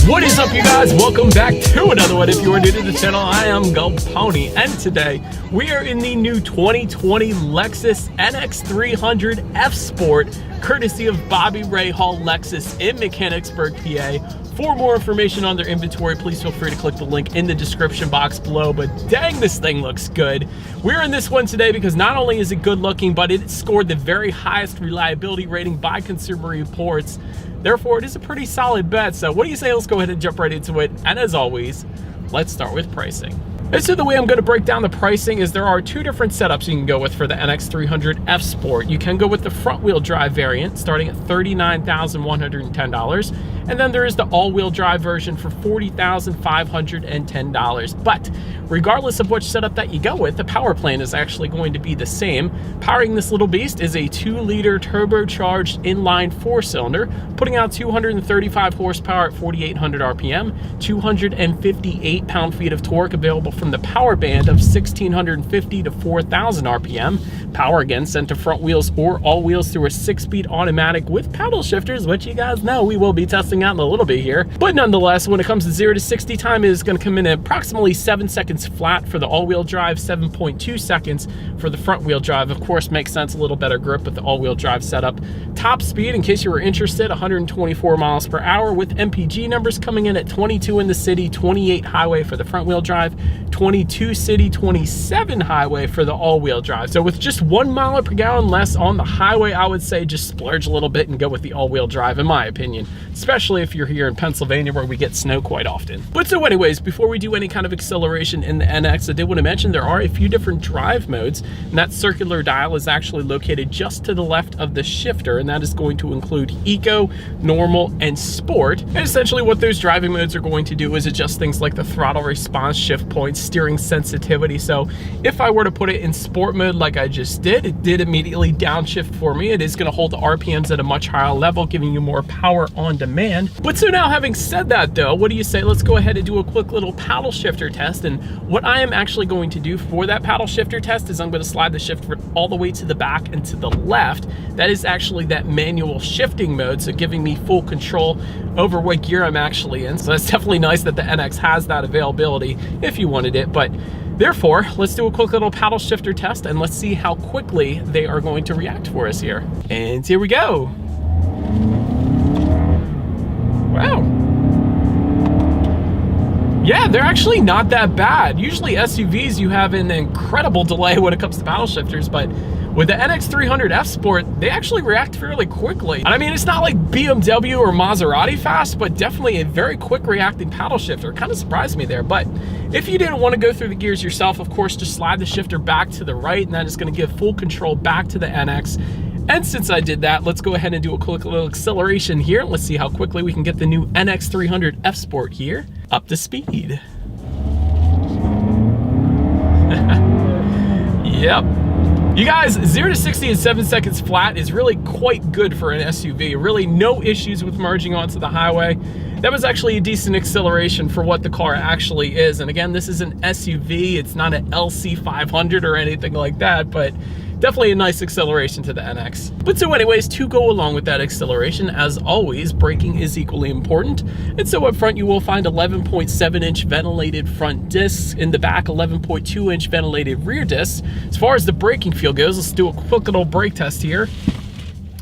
What is up, you guys? Welcome back to another one. If you are new to the channel, I am Go Pony, and today we are in the new 2020 Lexus NX 300 F Sport, courtesy of Bobby Ray Hall Lexus in Mechanicsburg, PA. For more information on their inventory, please feel free to click the link in the description box below. But dang, this thing looks good. We're in this one today because not only is it good looking, but it scored the very highest reliability rating by Consumer Reports. Therefore, it is a pretty solid bet. So what do you say? Let's go ahead and jump right into it. And as always, let's start with pricing. And so the way I'm going to break down the pricing is there are two different setups you can go with for the NX 300 F Sport. You can go with the front wheel drive variant starting at $39,110. And then there is the all-wheel drive version for $40,510. But regardless of which setup that you go with, the power plant is actually going to be the same. Powering this little beast is a 2-liter turbocharged inline 4-cylinder, putting out 235 horsepower at 4,800 RPM, 258 pound-feet of torque available from the power band of 1,650 to 4,000 RPM. Power again sent to front wheels or all wheels through a 6-speed automatic with paddle shifters, which you guys know we will be testing out in a little bit here. But nonetheless, when it comes to 0 to 60 time, it is going to come in at approximately 7 seconds flat for the all-wheel drive, 7.2 seconds for the front wheel drive. Of course, makes sense, a little better grip with the all-wheel drive setup. Top speed, in case you were interested, 124 miles per hour with MPG numbers coming in at 22 in the city, 28 highway for the front wheel drive, 22 city, 27 highway for the all-wheel drive. So with just 1 mile per gallon less on the highway, I would say just splurge a little bit and go with the all-wheel drive, in my opinion, especially if you're here in Pennsylvania where we get snow quite often. But so anyways, before we do any kind of acceleration in the NX, I did want to mention there are a few different drive modes, and that circular dial is actually located just to the left of the shifter, and that is going to include Eco, Normal, and Sport. And essentially what those driving modes are going to do is adjust things like the throttle response, shift points, steering sensitivity. So if I were to put it in Sport mode like I just did, it did immediately downshift for me. It is going to hold the RPMs at a much higher level, giving you more power on demand. But so now, having said that though, what do you say? Let's go ahead and do a quick little paddle shifter test. And what I am actually going to do for that paddle shifter test is I'm going to slide the shifter all the way to the back and to the left. That is actually that manual shifting mode, so giving me full control over what gear I'm actually in. So that's definitely nice that the NX has that availability if you wanted it. But therefore, let's do a quick little paddle shifter test and let's see how quickly they are going to react for us here. And here we go. Wow. Yeah, they're actually not that bad. Usually SUVs, you have an incredible delay when it comes to paddle shifters, but with the NX 300 F Sport, they actually react fairly quickly. I mean, it's not like BMW or Maserati fast, but definitely a very quick reacting paddle shifter. Kind of surprised me there. But if you didn't want to go through the gears yourself, of course, just slide the shifter back to the right, and that is going to give full control back to the NX. And since I did that, let's go ahead and do a quick little acceleration here. Let's see how quickly we can get the new NX 300 F Sport here up to speed. Yep. You guys, 0 to 60 in 7 seconds flat is really quite good for an SUV. Really no issues with merging onto the highway. That was actually a decent acceleration for what the car actually is. And again, this is an SUV. It's not an LC500 or anything like that, but definitely a nice acceleration to the NX. But so anyways, to go along with that acceleration, as always, braking is equally important. And so up front, you will find 11.7-inch ventilated front discs. In the back, 11.2-inch ventilated rear discs. As far as the braking feel goes, let's do a quick little brake test here.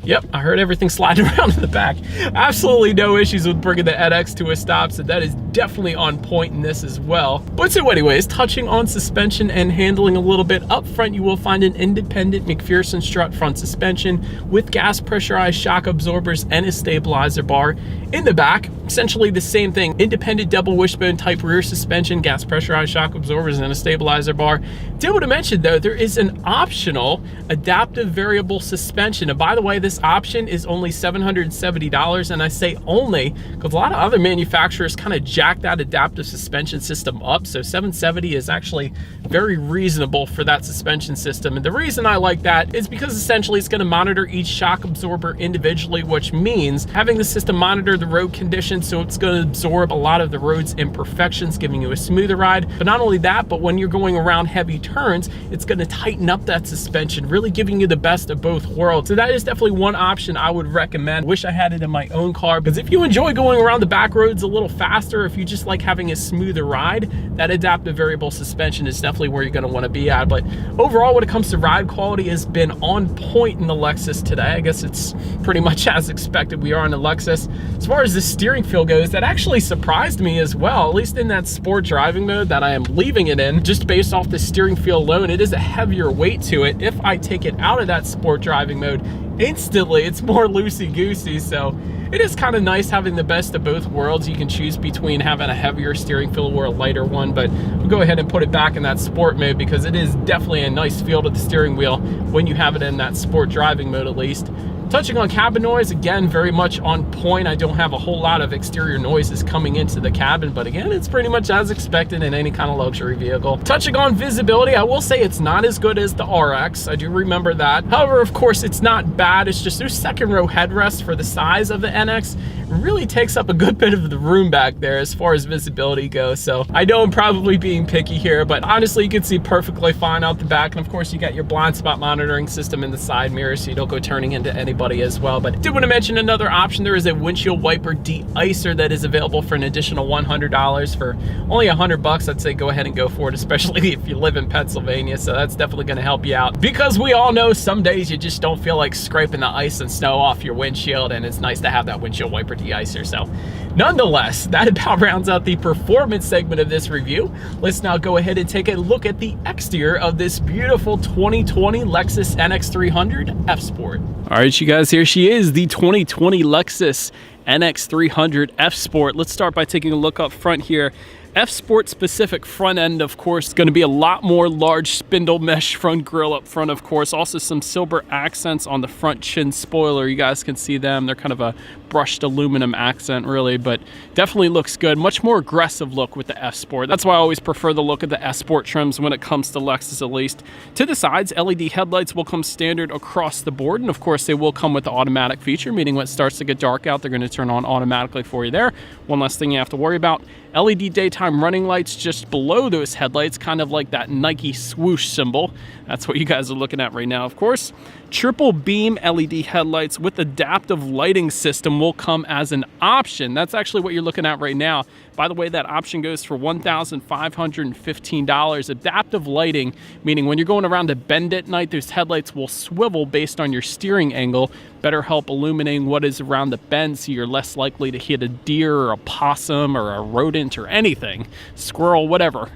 Yep, I heard everything sliding around in the back. Absolutely no issues with bringing the NX to a stop, so that is definitely on point in this as well. But so anyways, touching on suspension and handling a little bit, up front you will find an independent McPherson strut front suspension with gas pressurized shock absorbers and a stabilizer bar. In the back, essentially the same thing, independent double wishbone type rear suspension, gas pressurized shock absorbers, and a stabilizer bar. Did want to mention though, there is an optional adaptive variable suspension. And by the way, this option is only $770, and I say only because a lot of other manufacturers kind of jack that adaptive suspension system up. So $770 is actually very reasonable for that suspension system. And the reason I like that is because essentially it's going to monitor each shock absorber individually, which means having the system monitor the road conditions suspension, so it's going to absorb a lot of the road's imperfections, giving you a smoother ride. But not only that, but when you're going around heavy turns, it's going to tighten up that suspension, really giving you the best of both worlds. So that is definitely one option I would recommend. Wish I had it in my own car, because if you enjoy going around the back roads a little faster, if you just like having a smoother ride, that adaptive variable suspension is definitely where you're going to want to be at. But overall, when it comes to ride quality, has been on point in the Lexus today. I guess it's pretty much as expected. We are on the Lexus. As far as the steering feel goes, that actually surprised me as well, at least in that sport driving mode that I am leaving it in. Just based off the steering feel alone, it is a heavier weight to it. If I take it out of that sport driving mode, instantly it's more loosey-goosey. So it is kind of nice having the best of both worlds. You can choose between having a heavier steering feel or a lighter one, but we'll go ahead and put it back in that sport mode, because it is definitely a nice feel to the steering wheel when you have it in that sport driving mode, at least. Touching on cabin noise, again, very much on point. I don't have a whole lot of exterior noises coming into the cabin, but again, it's pretty much as expected in any kind of luxury vehicle. Touching on visibility, I will say it's not as good as the RX. I do remember that. However, of course, it's not bad. It's just those second row headrests for the size of the NX really takes up a good bit of the room back there as far as visibility goes. So I know I'm probably being picky here, but honestly, you can see perfectly fine out the back. And of course, you got your blind spot monitoring system in the side mirror, so you don't go turning into anybody as well. But I did want to mention another option. There is a windshield wiper de-icer that is available for an additional $100 for only $100. I'd say go ahead and go for it, especially if you live in Pennsylvania. So that's definitely going to help you out, because we all know some days you just don't feel like scraping the ice and snow off your windshield, and it's nice to have that windshield wiper de-icer. So nonetheless, that about rounds out the performance segment of this review. Let's now go ahead and take a look at the exterior of this beautiful 2020 Lexus NX 300 F Sport. All right, you guys, here she is, the 2020 Lexus NX 300 F Sport. Let's start by taking a look up front here. F Sport specific front end, of course, going to be a lot more large spindle mesh front grille up front, of course. Also some silver accents on the front chin spoiler. You guys can see them. They're kind of a brushed aluminum accent, really, but definitely looks good. Much more aggressive look with the F Sport. That's why I always prefer the look of the F Sport trims when it comes to Lexus, at least. To the sides, LED headlights will come standard across the board, and of course, they will come with the automatic feature, meaning when it starts to get dark out, they're going to turn on automatically for you there. One less thing you have to worry about. LED daytime running lights just below those headlights, kind of like that Nike swoosh symbol. That's what you guys are looking at right now, of course. Triple beam LED headlights with adaptive lighting system will come as an option. That's actually what you're looking at right now. By the way, that option goes for $1,515. Adaptive lighting, meaning when you're going around a bend at night, those headlights will swivel based on your steering angle, better help illuminating what is around the bend, so you're less likely to hit a deer or a possum or a rodent or anything, squirrel, whatever.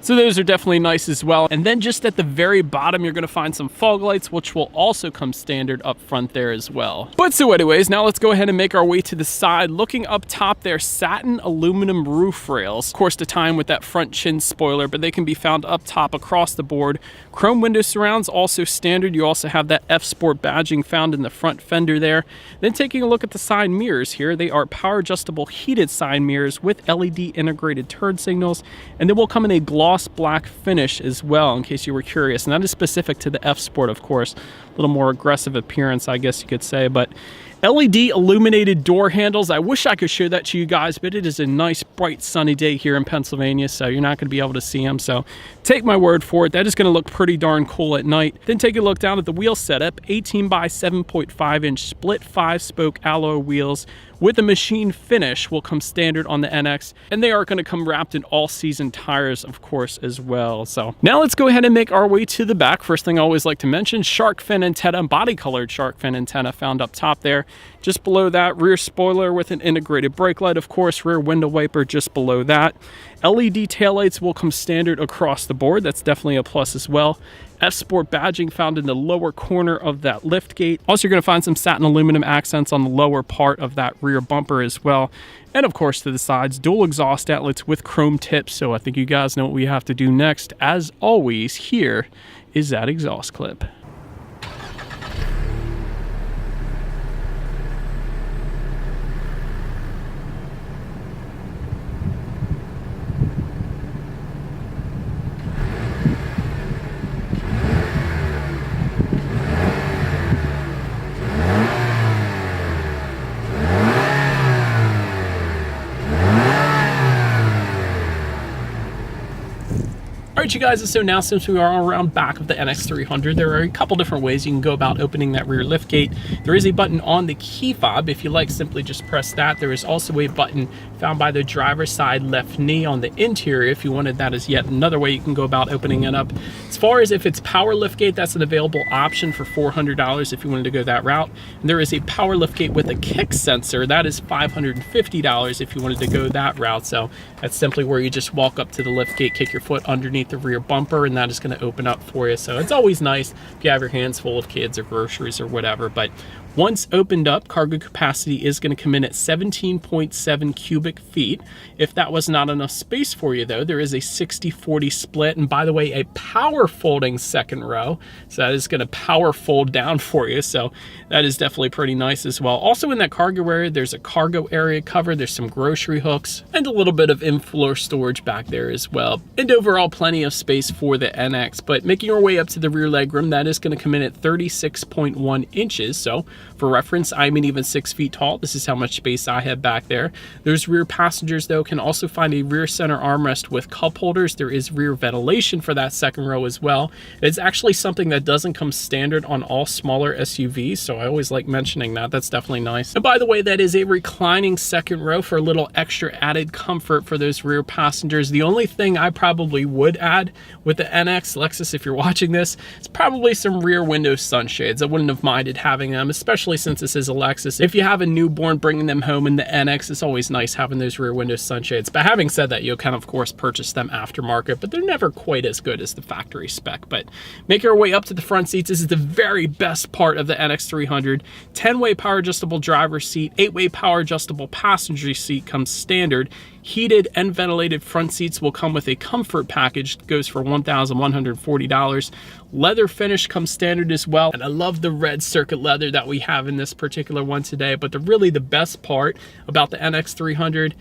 So those are definitely nice as well. And then just at the very bottom, you're gonna find some fog lights, which will also come standard up front there as well. But so anyways, now let's go ahead and make our way to the side. Looking up top there, satin aluminum roof rails. Of course, to time with that front chin spoiler, but they can be found up top across the board. Chrome window surrounds, also standard. You also have that F Sport badging found in the front fender there. Then taking a look at the side mirrors here, they are power adjustable heated side mirrors with LED integrated turn signals, and they will come in a gloss black finish as well, in case you were curious. And that is specific to the F Sport, of course. A little more aggressive appearance, I guess you could say, but LED illuminated door handles. I wish I could show that to you guys, but it is a nice, bright, sunny day here in Pennsylvania, so you're not going to be able to see them. So take my word for it. That is going to look pretty darn cool at night. Then take a look down at the wheel setup. 18 by 7.5 inch split 5-spoke alloy wheels with a machine finish will come standard on the NX, and they are going to come wrapped in all-season tires, of course, as well. So now let's go ahead and make our way to the back. First thing I always like to mention, shark fin antenna, body-colored shark fin antenna found up top there. Just below that, rear spoiler with an integrated brake light, of course, rear window wiper just below that. LED taillights will come standard across the board. That's definitely a plus as well. F Sport badging found in the lower corner of that lift gate. Also, you're going to find some satin aluminum accents on the lower part of that rear bumper as well. And of course, to the sides, dual exhaust outlets with chrome tips. So I think you guys know what we have to do next. As always, here is that exhaust clip. right, you guys, so now since we are around back of the NX300, there are a couple different ways you can go about opening that rear lift gate. There is a button on the key fob. If you like, simply just press that. There is also a button found by the driver's side left knee on the interior if you wanted that as yet another way you can go about opening it up. As far as if it's power lift gate, that's an available option for $400 if you wanted to go that route. And there is a power lift gate with a kick sensor. That is $550 if you wanted to go that route. So that's simply where you just walk up to the lift gate, kick your foot underneath the rear bumper, and that is going to open up for you. So it's always nice if you have your hands full of kids or groceries or whatever. But once opened up, cargo capacity is going to come in at 17.7 cubic feet. If that was not enough space for you, though, there is a 60-40 split. And by the way, a power folding second row. So that is going to power fold down for you. So that is definitely pretty nice as well. Also in that cargo area, there's a cargo area cover. There's some grocery hooks and a little bit of in-floor storage back there as well. And overall, plenty of space for the NX. But making our way up to the rear legroom, that is going to come in at 36.1 inches. So for reference, I'm an even 6 feet tall. This is how much space I have back there. Those rear passengers, though, can also find a rear center armrest with cup holders. There is rear ventilation for that second row as well. It's actually something that doesn't come standard on all smaller SUVs, so I always like mentioning that. That's definitely nice. And by the way, that is a reclining second row for a little extra added comfort for those rear passengers. The only thing I probably would add with the NX, Lexus, if you're watching this, is probably some rear window sunshades. I wouldn't have minded having them, especially since this is a Lexus. If you have a newborn, bringing them home in the NX, it's always nice having those rear window sunshades. But having said that, you'll kind of course purchase them aftermarket, but they're never quite as good as the factory spec. But make your way up to the front seats. This is the very best part of the NX300. 10-way power adjustable driver's seat, 8-way power adjustable passenger seat comes standard. Heated and ventilated front seats will come with a comfort package. It goes for $1,140. Leather finish comes standard as well. And I love the red circuit leather that we have in this particular one today. But really the best part about the NX300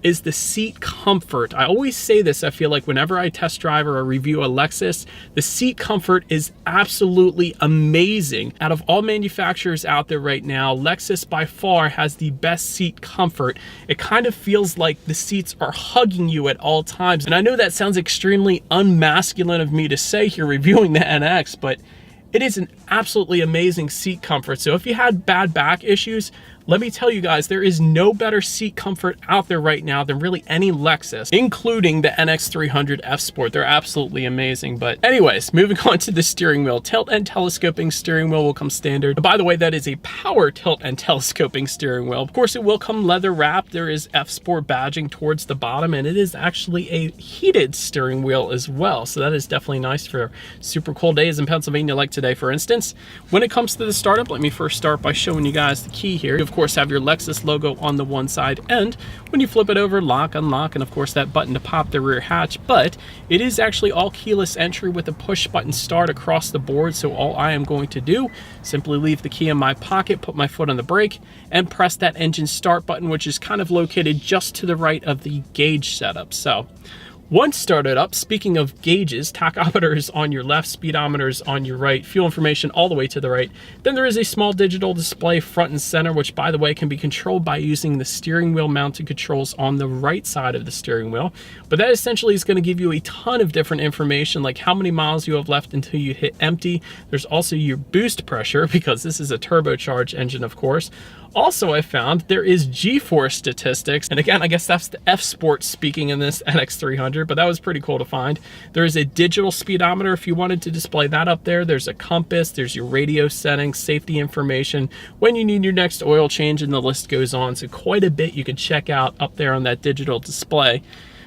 is the seat comfort. I always say this, I feel like whenever I test drive or review a Lexus, the seat comfort is absolutely amazing. Out of all manufacturers out there right now, Lexus by far has the best seat comfort. It kind of feels like the seats are hugging you at all times. And I know that sounds extremely unmasculine of me to say here reviewing the NX, but it is an absolutely amazing seat comfort. So if you had bad back issues, let me tell you guys, there is no better seat comfort out there right now than really any Lexus, including the NX300 F Sport. They're absolutely amazing. But anyways, moving on to the steering wheel. Tilt and telescoping steering wheel will come standard. By the way, that is a power tilt and telescoping steering wheel. Of course, it will come leather wrapped. There is F Sport badging towards the bottom, and it is actually a heated steering wheel as well. So that is definitely nice for super cold days in Pennsylvania like today, for instance. When it comes to the startup, let me first start by showing you guys the key here. Of course, have your Lexus logo on the one side, and when you flip it over, lock, unlock, and of course that button to pop the rear hatch. But it is actually all keyless entry with a push button start across the board. So all I am going to do, simply leave the key in my pocket, put my foot on the brake, and press that engine start button, which is kind of located just to the right of the gauge setup. So once started up, speaking of gauges, tachometers on your left, speedometers on your right, fuel information all the way to the right. Then there is a small digital display front and center, which by the way can be controlled by using the steering wheel mounted controls on the right side of the steering wheel. But that essentially is going to give you a ton of different information, like how many miles you have left until you hit empty. There's also your boost pressure, because this is a turbocharged engine, of course. Also, I found there is G-force statistics. And again, I guess that's the F Sport speaking in this NX300, but that was pretty cool to find. There is a digital speedometer if you wanted to display that up there. There's a compass, there's your radio settings, safety information, when you need your next oil change, and the list goes on. So quite a bit you can check out up there on that digital display.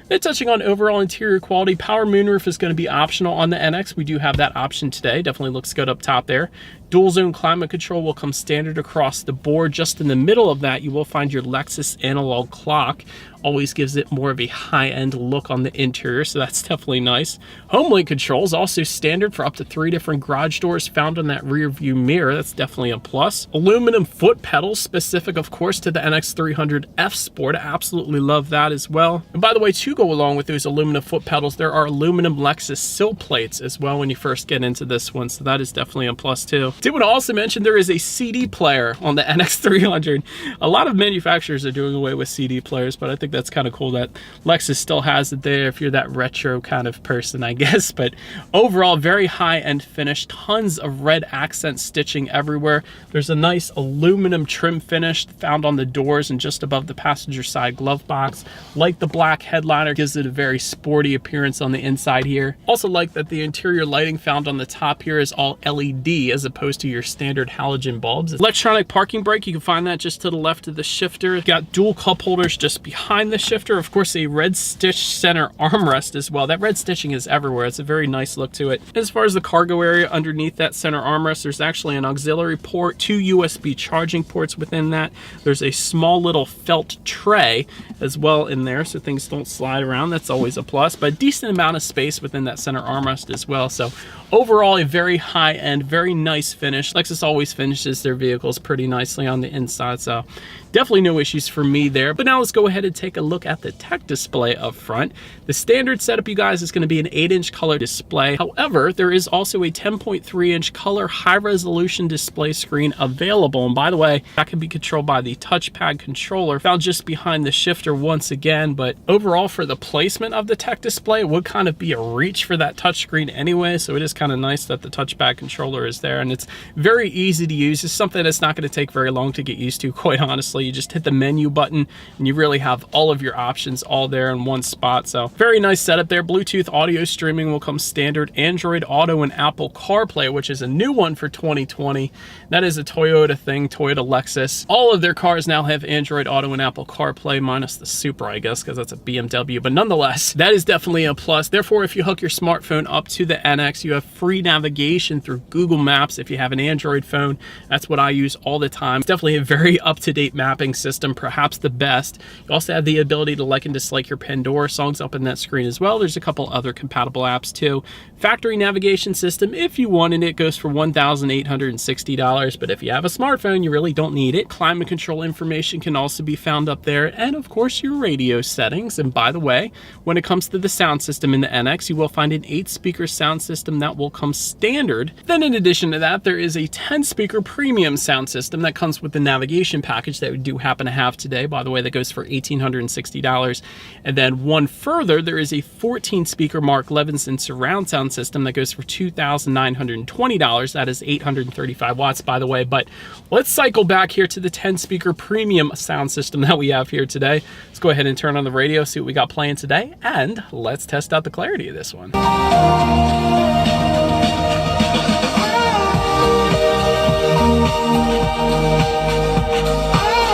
Then touching on overall interior quality, power moonroof is going to be optional on the NX. We do have that option today. Definitely looks good up top there. Dual zone climate control will come standard across the board. Just in the middle of that, you will find your Lexus analog clock. Always gives it more of a high-end look on the interior, so that's definitely nice. HomeLink controls also standard for up to 3 different garage doors found on that rear view mirror. That's definitely a plus. Aluminum foot pedals, specific of course to the NX300 F Sport. I absolutely love that as well. And by the way, to go along with those aluminum foot pedals, there are aluminum Lexus sill plates as well when you first get into this one, so that is definitely a plus too. Did want to also mention there is a CD player on the NX300. A lot of manufacturers are doing away with CD players, but I think that's kind of cool that Lexus still has it there if you're that retro kind of person, I guess. But overall, very high-end finish, tons of red accent stitching everywhere. There's a nice aluminum trim finish found on the doors and just above the passenger side glove box. Like the black headliner, gives it a very sporty appearance on the inside here. Also like that the interior lighting found on the top here is all LED as opposed to your standard halogen bulbs. Electronic parking brake, you can find that just to the left of the shifter. Got dual cup holders just behind the shifter. Of course, a red stitch center armrest as well. That red stitching is everywhere. It's a very nice look to it. As far as the cargo area underneath that center armrest, there's actually an auxiliary port, 2 USB charging ports within that. There's a small little felt tray as well in there so things don't slide around. That's always a plus, but a decent amount of space within that center armrest as well. So overall, a very high-end, very nice finish. Lexus always finishes their vehicles pretty nicely on the inside, so definitely no issues for me there. But now let's go ahead and take a look at the tech display up front. The standard setup, you guys, is going to be an 8-inch color display. However, there is also a 10.3-inch color high-resolution display screen available. And by the way, that can be controlled by the touchpad controller found just behind the shifter once again. But overall, for the placement of the tech display, it would kind of be a reach for that touchscreen anyway. So it is kind of nice that the touchpad controller is there, and it's very easy to use. It's something that's not going to take very long to get used to, quite honestly. You just hit the menu button and you really have all of your options all there in one spot. So very nice setup there. Bluetooth audio streaming will come standard. Android Auto and Apple CarPlay, which is a new one for 2020. That is a Toyota thing, Toyota Lexus. All of their cars now have Android Auto and Apple CarPlay, minus the Supra, I guess, because that's a BMW. But nonetheless, that is definitely a plus. Therefore, if you hook your smartphone up to the NX, you have free navigation through Google Maps. If you have an Android phone, that's what I use all the time. It's definitely a very up-to-date mapping system, perhaps the best. You also have the ability to like and dislike your Pandora songs up in that screen as well. There's a couple other compatible apps too. Factory navigation system, if you wanted it, goes for $1,860, but if you have a smartphone, you really don't need it. Climate control information can also be found up there, and of course your radio settings. And by the way, when it comes to the sound system in the NX, you will find an 8-speaker sound system that will come standard. Then in addition to that, there is a 10-speaker premium sound system that comes with the navigation package that we do happen to have today. By the way, that goes for $1,860. And then one further, there is a 14-speaker Mark Levinson surround sound system that goes for $2,920. That is 835 watts, by the way. But let's cycle back here to the 10-speaker premium sound system that we have here today. Let's go ahead and turn on the radio, see what we got playing today, and let's test out the clarity of this one.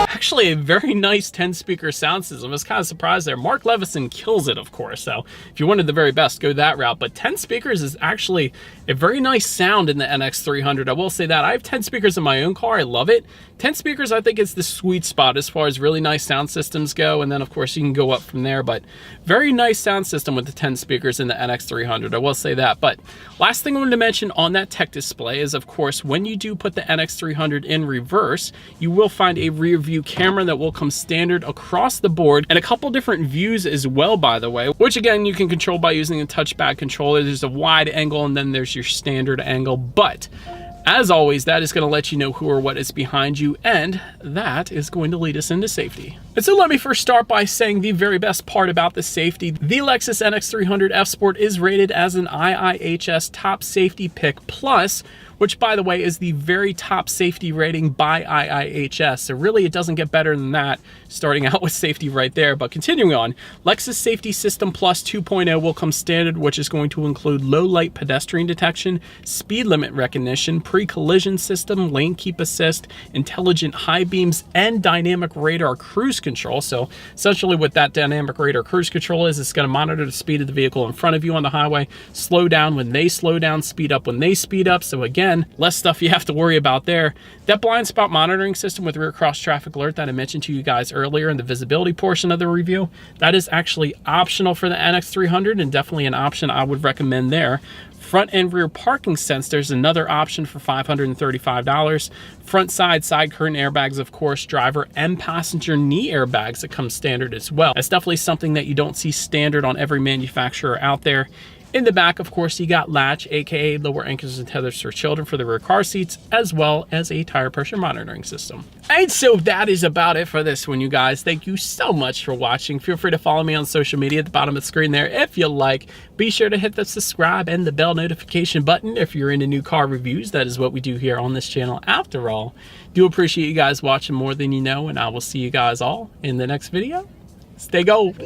Actually a very nice 10-speaker sound system. I was kind of surprised there. Mark Levinson kills it, of course, so if you wanted the very best, go that route. But 10 speakers is actually a very nice sound in the NX300. I will say that. I have 10 speakers in my own car. I love it. 10 speakers, I think it's the sweet spot as far as really nice sound systems go, and then of course you can go up from there. But very nice sound system with the 10 speakers in the NX300. I will say that. But last thing I wanted to mention on that tech display is, of course, when you do put the NX300 in reverse, you will find a rear view camera that will come standard across the board, and a couple different views as well, by the way, which again you can control by using a touchpad controller. There's a wide angle and then there's your standard angle, but as always, that is going to let you know who or what is behind you, and that is going to lead us into safety. And so let me first start by saying the very best part about the safety. The Lexus NX300 F Sport is rated as an IIHS Top Safety Pick Plus, which, by the way, is the very top safety rating by IIHS. So really, it doesn't get better than that, starting out with safety right there. But continuing on, Lexus Safety System Plus 2.0 will come standard, which is going to include low light pedestrian detection, speed limit recognition, pre-collision system, lane keep assist, intelligent high beams, and dynamic radar cruise control. So essentially what that dynamic radar cruise control is, it's going to monitor the speed of the vehicle in front of you on the highway, slow down when they slow down, speed up when they speed up. So again, less stuff you have to worry about there. That blind spot monitoring system with rear cross traffic alert that I mentioned to you guys earlier in the visibility portion of the review, that is actually optional for the NX300 and definitely an option I would recommend there. Front and rear parking sensors, another option for $535. Front side curtain airbags, of course, driver and passenger knee airbags that come standard as well. That's definitely something that you don't see standard on every manufacturer out there. In the back, of course, you got latch, aka lower anchors and tethers for children for the rear car seats, as well as a tire pressure monitoring system. And so that is about it for this one, you guys. Thank you so much for watching. Feel free to follow me on social media at the bottom of the screen there if you like. Be sure to hit the subscribe and the bell notification button if you're into new car reviews. That is what we do here on this channel after all. Do appreciate you guys watching more than you know, and I will see you guys all in the next video. Stay gold.